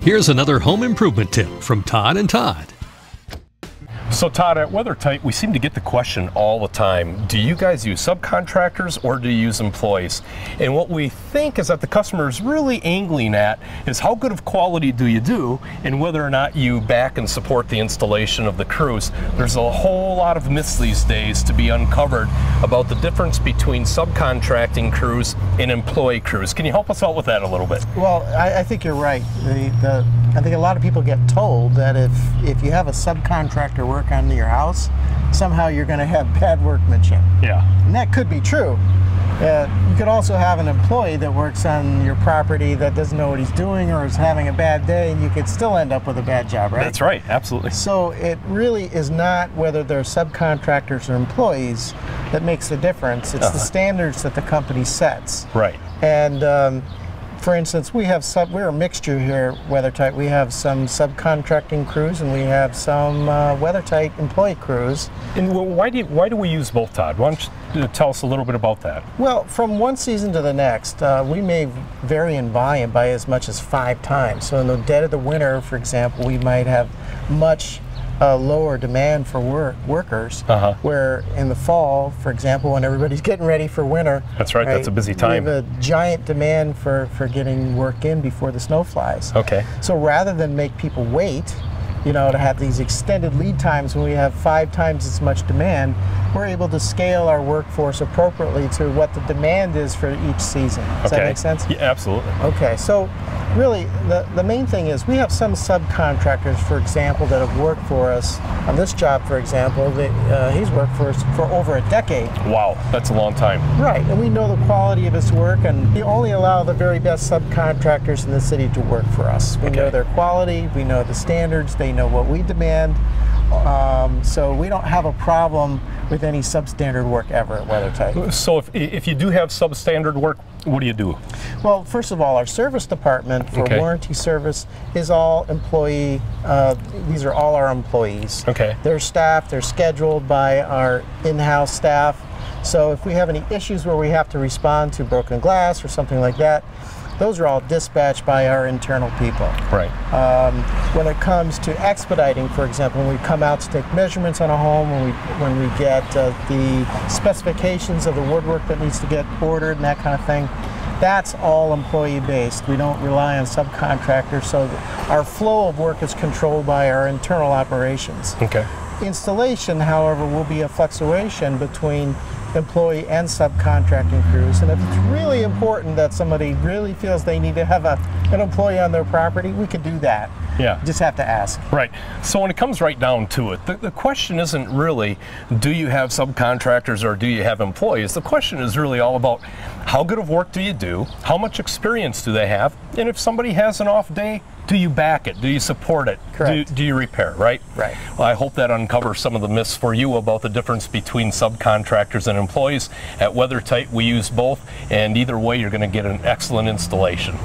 Here's another home improvement tip from Todd and Todd. So Todd, at WeatherTight, we seem to get the question all the time, do you guys use subcontractors or do you use employees? And what we think is that the customer is really angling at is how good of quality do you do and whether or not you back and support the installation of the crews. There's a whole lot of myths these days to be uncovered about the difference between subcontracting crews and employee crews. Can you help us out with that a little bit? Well, I think you're right. I think a lot of people get told that if you have a subcontractor work on your house, somehow you're going to have bad workmanship. Yeah. And that could be true. You could also have an employee that works on your property that doesn't know what he's doing or is having a bad day, and you could still end up with a bad job, right? That's right, absolutely. So it really is not whether they're subcontractors or employees that makes the difference. It's the standards that the company sets. Right. And for instance, we're a mixture here, WeatherTight. We have some subcontracting crews and we have some WeatherTight employee crews. And why do we use both, Todd? Why don't you tell us a little bit about that? Well, from one season to the next, we may vary in volume by as much as 5 times. So in the dead of the winter, for example, we might have much lower demand for workers, where in the fall, for example, when everybody's getting ready for winter. That's right, that's a busy time. We have a giant demand for getting work in before the snow flies. Okay. So rather than make people wait, you know, to have these extended lead times when we have 5 times as much demand, we're able to scale our workforce appropriately to what the demand is for each season. Does that make sense? Yeah, absolutely. Okay, so really the main thing is we have some subcontractors, for example, that have worked for us on this job, for example. He's worked for us for over a decade. Wow, that's a long time. Right, and we know the quality of his work, and we only allow the very best subcontractors in the city to work for us. We know their quality, we know the standards, they know what we demand, so we don't have a problem with any substandard work ever at WeatherTight. So if you do have substandard work, what do you do? Well, first of all, our service department for warranty service is all employee. These are all our employees. Okay. They're staffed, they're scheduled by our in-house staff. So if we have any issues where we have to respond to broken glass or something like that, those are all dispatched by our internal people. Right. When it comes to expediting, for example, when we come out to take measurements on a home, when we get the specifications of the woodwork that needs to get ordered and that kind of thing, that's all employee-based. We don't rely on subcontractors, so our flow of work is controlled by our internal operations. Okay. Installation, however, will be a fluctuation between employee and subcontracting crews, and if it's really important that somebody really feels they need to have an employee on their property, we could do that. Yeah. Just have to ask. Right. So when it comes right down to it, the question isn't really, do you have subcontractors or do you have employees? The question is really all about how good of work do you do, how much experience do they have, and if somebody has an off day, do you back it? Do you support it? Correct. Do you repair, right? Right. Well, I hope that uncovers some of the myths for you about the difference between subcontractors and employees. At WeatherTight, we use both, and either way, you're going to get an excellent installation.